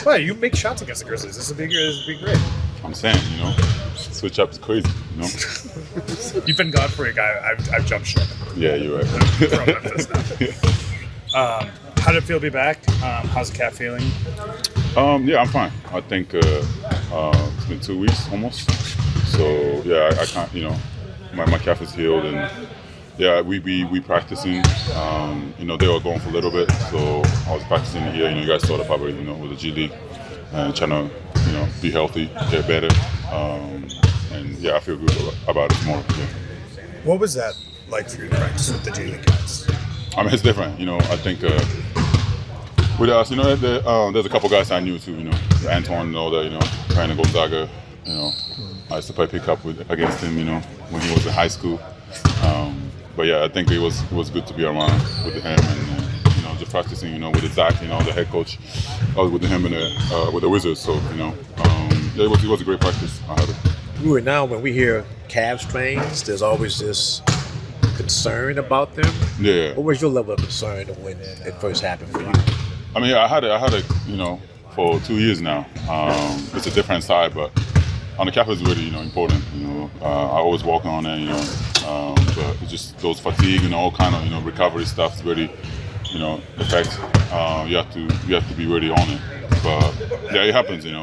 Well, you make shots against the Grizzlies. This would be great. I'm saying, switch up is crazy, You've been gone for a guy. I've jumped ship. Yeah, you're right. From Memphis now. How did it feel to be back? How's the calf feeling? Yeah, I'm fine. I think it's been 2 weeks almost. So yeah, I can't. My calf is healed, and yeah, we practicing. They were going for a little bit, so I was practicing here. You guys saw the probably with the G League and trying to be healthy, get better, and yeah, I feel good about it tomorrow. Yeah. What was that like for you to practice with the G League guys? I mean, it's different. I think with us, there's a couple guys I knew too. Antoine, trying to Gonzaga. I used to play pickup against him. When he was in high school. But yeah, I think it was good to be around with him and just practicing. With Zach, the head coach. I was with him with the Wizards, so yeah, it was a great practice. I had it. Rui, now when we hear calf strains, there's always this concern about them. Yeah. What was your level of concern when it first happened for you? I mean, I had it, for 2 years now. It's a different side, but on the calf is really, important. I always work on it, but it's just those fatigue and all kind of, recovery stuff is really, affect. You have to be really on it. But yeah, it happens, and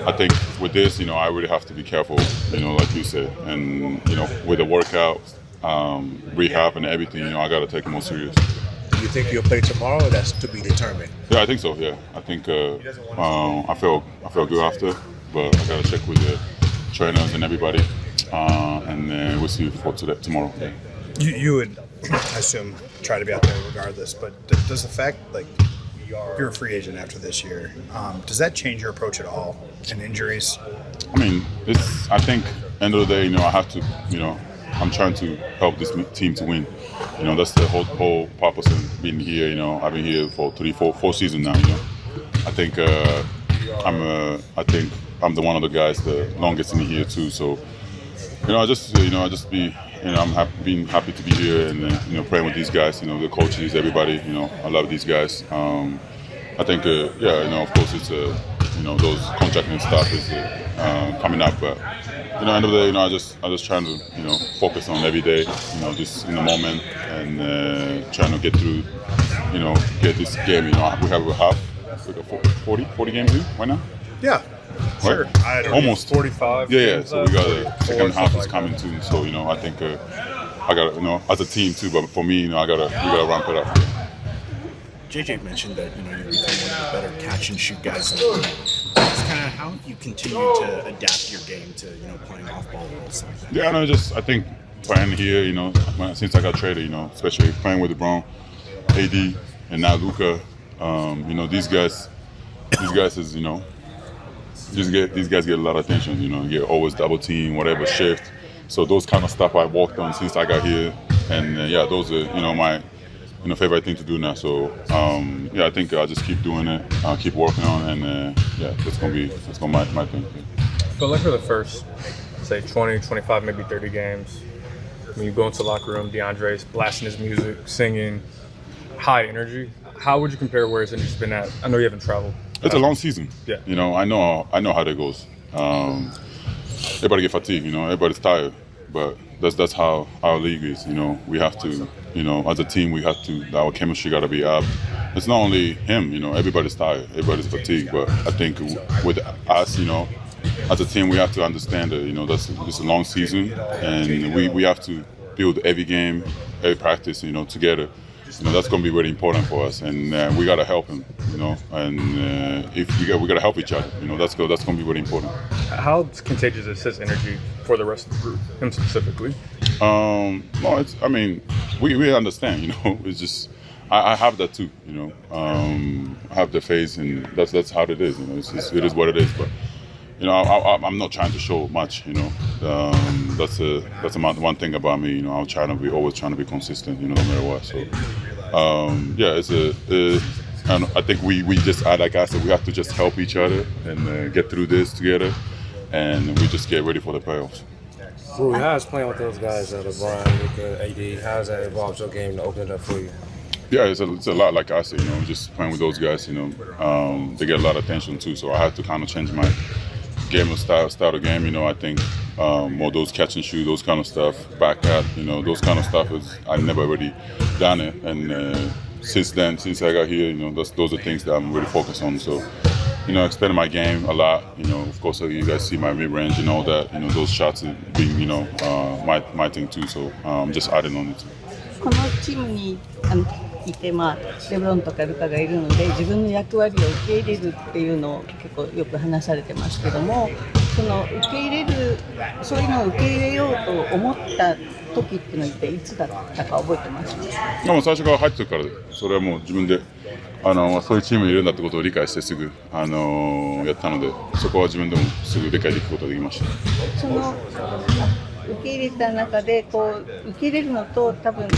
I think with this, I really have to be careful, like you said, and with the workout, rehab and everything, I got to take it more serious. Do you think you'll play tomorrow, or that's to be determined? Yeah, I think so. Yeah, I think I feel good after, but I got to check with the trainers and everybody, and we'll see for tomorrow. Yeah. You would, I assume, try to be out there regardless, but does the fact, you're a free agent after this year, does that change your approach at all in injuries? I mean, I think, end of the day, I have to, I'm trying to help this team to win. That's the whole purpose of being here. I've been here for 4 seasons now. I think I'm the one of the guys the longest in here too. So, I'm being happy to be here and playing with these guys. The coaches, everybody. I love these guys. I think of course it's those contracting stuff is coming up, but end of the day, I just trying to focus on every day, just in the moment and trying to get through, get this game. We have a half, like 40 games in right now. Yeah. Sure. Right? Almost 45. Yeah. So we got the second half is coming too. So I think I got as a team too. But for me, we gotta ramp it up. JJ mentioned that you're becoming one of the better catch and shoot guys in the league. It's kind of how you continue to adapt your game to playing off ball roles like that. Yeah, I think playing here, since I got traded, especially playing with LeBron, AD, and now Luka, these guys is these guys get a lot of attention. You get always double team, whatever shift. So those kind of stuff I worked on since I got here, and those are my favorite thing to do now. So I think I'll just keep doing it, keep working on it, and that's gonna be my thing. But like for the first, say 20, 25, maybe 30 games, when you go into the locker room, DeAndre's blasting his music, singing, high energy. How would you compare where his energy's been at? I know you haven't traveled. It's a long season. Yeah. I know how that goes. Everybody get fatigued. Everybody's tired. But that's how our league is. We have to. As a team, we have to. Our chemistry got to be up. It's not only him. Everybody's tired. Everybody's fatigued. But I think with us, as a team, we have to understand that. It's a long season, and we have to build every game, every practice. Together. That's going to be really important for us, and we got to help him, and if we got to help each other, that's going to be really important. How contagious is his energy for the rest of the group, him specifically? No, we understand, it's just, I have that too, I have the face, and that's how it is, it is what it is, but I'm not trying to show much, that's one thing about me, I'm always trying to be consistent, no matter what. So, and I think we just, like I said, we have to just help each other and get through this together, and we just get ready for the playoffs. Rui, how's playing with those guys, LeBron, Luka, AD? How's that involved your game to open it up for you? Yeah, it's a lot like I said, just playing with those guys, they get a lot of attention too. So I had to kind of change my game of style of game. I think more those catch and shoot, those kind of stuff, back at, those kind of stuff I never really done it. And since I got here, those are things that I'm really focused on. So, expanding my game a lot. Of course, you guys see my mid-range and all that. Those shots are being, my thing too. So I'm just adding on it. このチームにいて、レブロンとかルカがいるので自分の役割を受け入れるっていうのを結構よく話されてますけども、その受け入れる、そういうのを受け入れようと思った時っていうのは一体いつだったか覚えてますか？もう最初から入ってるからで、それはもう自分でそういうチームにいるんだってことを理解してすぐやったので、そこは自分でもすぐ理解できることができました。その受け入れた中で受け入れるのと多分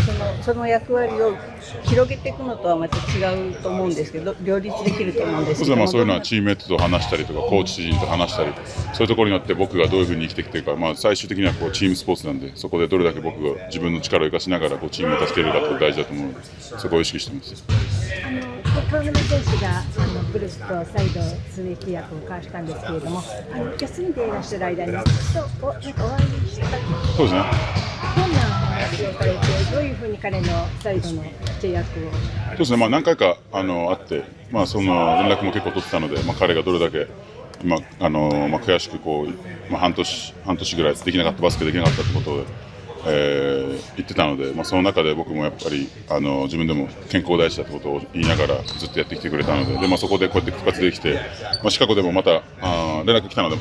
その役割を広げていくのとはまた違うと思うんですけど、両立できると思うんですけども、そういうのはチームメイトと話したりとかコーチ陣と話したり、そういうところによって僕がどういうふうに生きてきているか、最終的にはチームスポーツなんで、そこでどれだけ僕が自分の力を生かしながらチームを助けるかって大事だと思うので、そこを意識しています。河村選手がブルースと再度通訳契約を交わしたんですけれども、休んでいらっしゃる間にお会いした。そうですね。どんな話をされて、どういうふうに彼の最後の契約を。そうですね。何回かあって、その連絡も結構取ってたので、彼がどれだけ悔しく半年ぐらいできなかったバスケできなかったってことを言ってたので、その中で僕もやっぱり自分でも健康第一だってことを言いながらずっとやってきてくれたので、そこでこうやって復活できて、シカゴでもまた連絡来たので、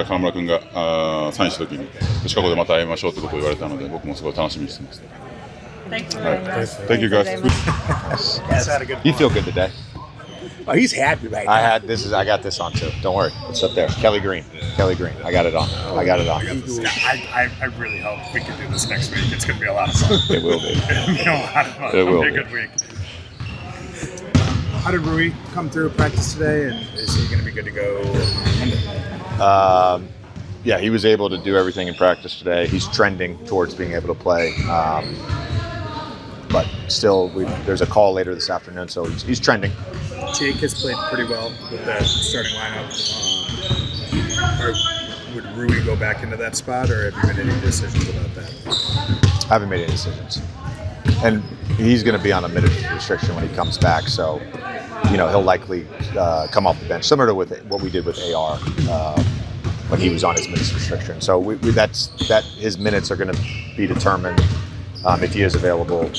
河村君がサインした時にシカゴでまた会いましょうってことを言われたので、僕もすごい楽しみにしてます。Thank you guys. You feel good today? Oh, he's happy right now. I got this on too. Don't worry, it's up there. Kelly Green. I got it on. I really hope we can do this next week. It's going to be a lot of fun. It will be. It'll be a lot of fun. It'll be a good week. How did Rui come through practice today, and is he going to be good to go Monday? Yeah, he was able to do everything in practice today. He's trending towards being able to play. But still, there's a call later this afternoon, so he's trending. Jake has played pretty well with that starting lineup. Would Rui go back into that spot, or have you made any decisions about that? I haven't made any decisions. And he's going to be on a minute restriction when he comes back, so he'll likely come off the bench, similar to what we did with AR when he was on his minutes restriction. So his minutes are going to be determined if he is available.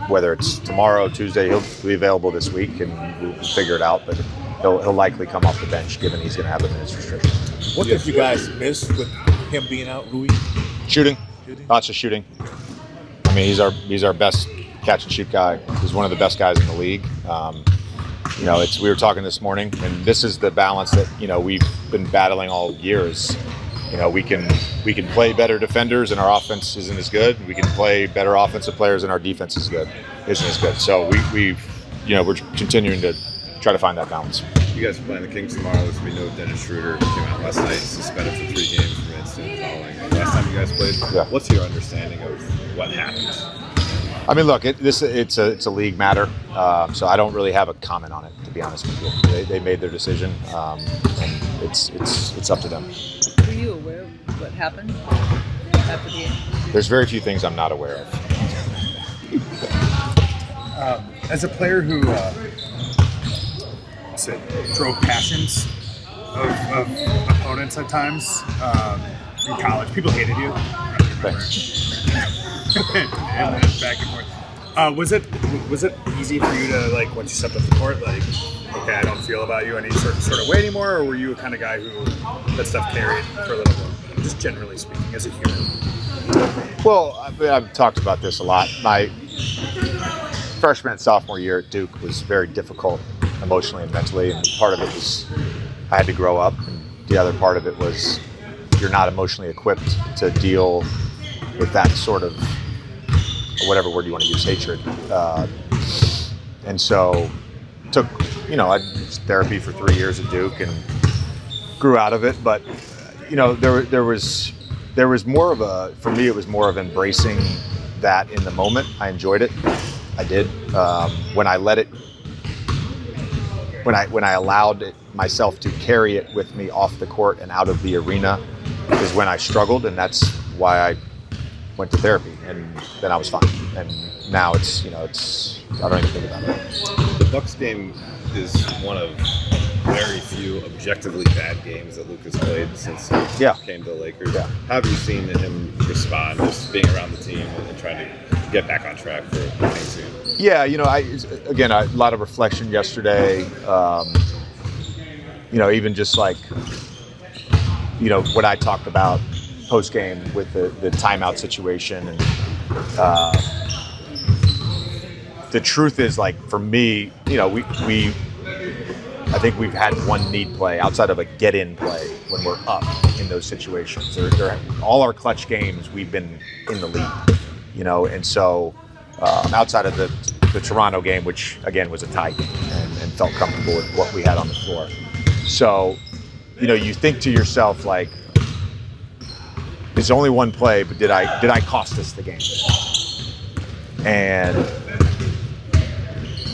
Whether it's tomorrow, Tuesday, he'll be available this week, and we'll figure it out. But he'll likely come off the bench, given he's going to have the minutes restriction. What did you guys miss with him being out, Rui? Shooting, lots of shooting. I mean, he's our best catch and shoot guy. He's one of the best guys in the league. We were talking this morning, and this is the balance that we've been battling all years. We can play better defenders and our offense isn't as good. We can play better offensive players and our defense isn't as good. So we're continuing to try to find that balance. You guys are playing the Kings tomorrow. There's going to be no Dennis Schroeder. Came out last night, suspended for 3 games from incident following. Last time you guys played, What's your understanding of what happened? I mean, look, it's a league matter, so I don't really have a comment on it, to be honest with you. They made their decision, and it's up to them. Were you aware of what happened after the game? There's very few things I'm not aware of. As a player who drove passions of opponents at times in college, people hated you. Thanks. and back and forth. Was it easy for you to, like, once you stepped off the court, like, okay, I don't feel about you any sort of way anymore, or were you a kind of guy who that stuff carried for a little bit, just generally speaking, as a human? Well, I've talked about this a lot. My freshman and sophomore year at Duke was very difficult emotionally and mentally, and part of it was I had to grow up, and the other part of it was you're not emotionally equipped to deal with that sort of, whatever word you want to use, hatred. And so took, I did therapy for 3 years at Duke and grew out of it. But, there was more of for me, it was more of embracing that in the moment. I enjoyed it. I did. When I let it, when I allowed it, myself to carry it with me off the court and out of the arena, is when I struggled, and that's why I went to therapy, and then I was fine. And now it's I don't even think about it. The Bucks game is one of very few objectively bad games that Luka's played since he came to the Lakers. Yeah. How have you seen him respond, just being around the team and trying to get back on track for things soon? Yeah, again, a lot of reflection yesterday. Even just like, what I talked about post game with the timeout situation, and the truth is, like, for me, I think we've had one need play outside of a get-in play when we're up in those situations. All our clutch games, we've been in the lead, and so outside of the Toronto game, which again was a tie game, and felt comfortable with what we had on the floor. So, you think to yourself, like, it's only one play, but did I cost us the game? And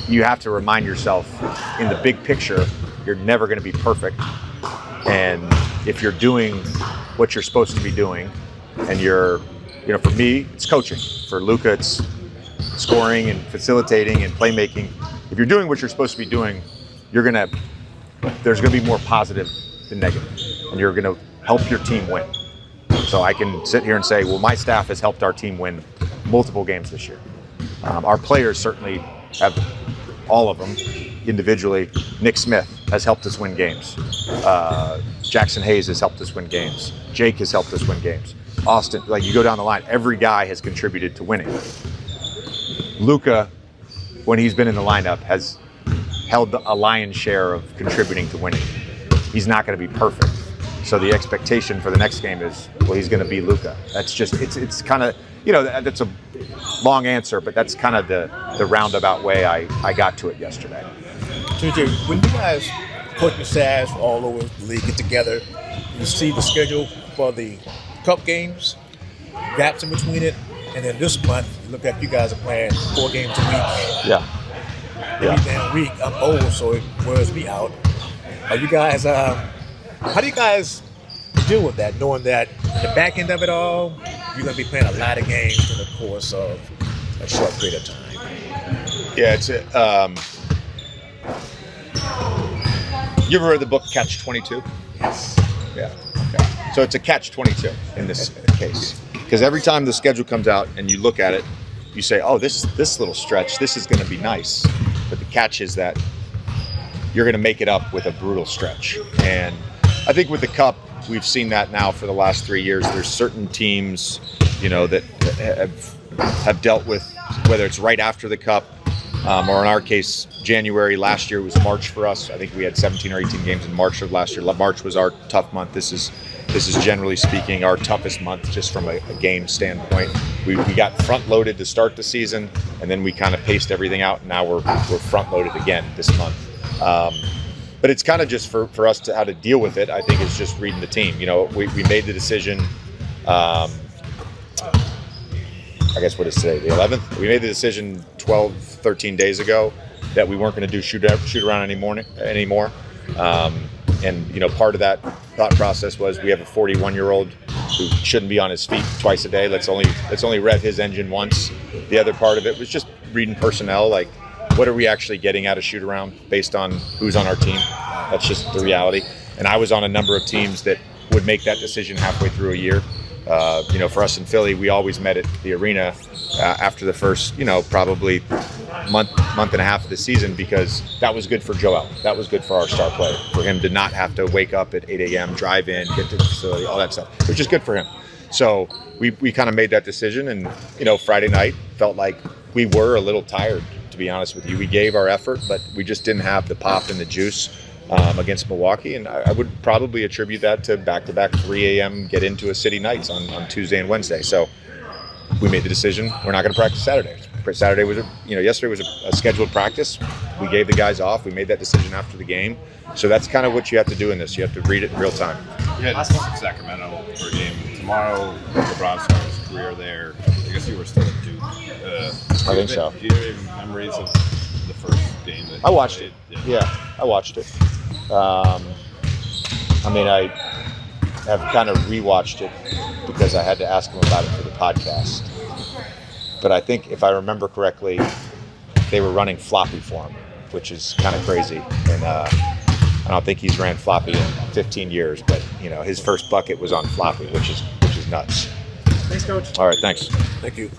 you have to remind yourself, in the big picture, you're never going to be perfect. And if you're doing what you're supposed to be doing, and for me, it's coaching. For Luka, it's scoring and facilitating and playmaking. If you're doing what you're supposed to be doing, there's going to be more positive than negative, and you're going to help your team win. So I can sit here and say, well, my staff has helped our team win multiple games this year. Our players certainly have, all of them individually. Nick Smith has helped us win games. Jackson Hayes has helped us win games. Jake has helped us win games. Austin, like, you go down the line, every guy has contributed to winning. Luka, when he's been in the lineup, has held a lion's share of contributing to winning. He's not going to be perfect. So the expectation for the next game is, well, he's going to be Luka. That's just, it's kind of, that's a long answer, but that's kind of the roundabout way I got to it yesterday. JJ, when you guys, coaching staffs all over the league, get together, you see the schedule for the cup games, gaps in between it, and then this month, look at you guys are playing 4 games a week. Yeah. Every damn week. I'm old, so it wears me out. Are you guys, how do you guys deal with that, knowing that the back end of it all, you're going to be playing a lot of games in the course of a short period of time? Yeah, it's you ever heard the book Catch-22? Yes. Yeah. Okay. So it's a Catch-22 in this case, because every time the schedule comes out and you look at it, you say, oh, this little stretch, this is going to be nice. But the catch is that you're going to make it up with a brutal stretch. And I think with the Cup, we've seen that now for the last 3 years. There's certain teams, that have dealt with, whether it's right after the Cup, or in our case, January. Last year was March for us. I think we had 17 or 18 games in March of last year. March was our tough month. This is generally speaking our toughest month, just from a game standpoint. We got front loaded to start the season, and then we kind of paced everything out, and now we're front loaded again this month. But it's kind of just for us to how to deal with it. I think it's just reading the team. We made the decision. I guess what is today, the 11th? We made the decision 12, 13 days ago that we weren't going to do shoot around anymore. And part of that thought process was we have a 41-year-old who shouldn't be on his feet twice a day. Let's only rev his engine once. The other part of it was just reading personnel, like, what are we actually getting out of shoot around based on who's on our team? That's just the reality. And I was on a number of teams that would make that decision halfway through a year. For us in Philly, we always met at the arena after the first, probably month and a half of the season, because that was good for Joel. That was good for our star player, for him to not have to wake up at 8 a.m., drive in, get to the facility, all that stuff, which is good for him. So we kind of made that decision, and, Friday night felt like we were a little tired, to be honest with you. We gave our effort, but we just didn't have the pop and the juice against Milwaukee, and I would probably attribute that to back-to-back 3 a.m. get into a city nights on Tuesday and Wednesday. So we made the decision we're not going to practice Saturday. Saturday was yesterday was a scheduled practice. We gave the guys off. We made that decision after the game. So that's kind of what you have to do in this. You have to read it in real time. Yeah, this is Sacramento for a game tomorrow. tomorrow, LeBron started his career there. I guess you were still at Duke. I think so. Do you have any memories of the first game that I you watched played? it. Yeah, I watched it. I mean, I have kind of rewatched it because I had to ask him about it for the podcast. But I think, if I remember correctly, they were running floppy for him, which is kind of crazy. And I don't think he's ran floppy in 15 years, but his first bucket was on floppy, which is nuts. Thanks, Coach. All right, thanks. Thank you.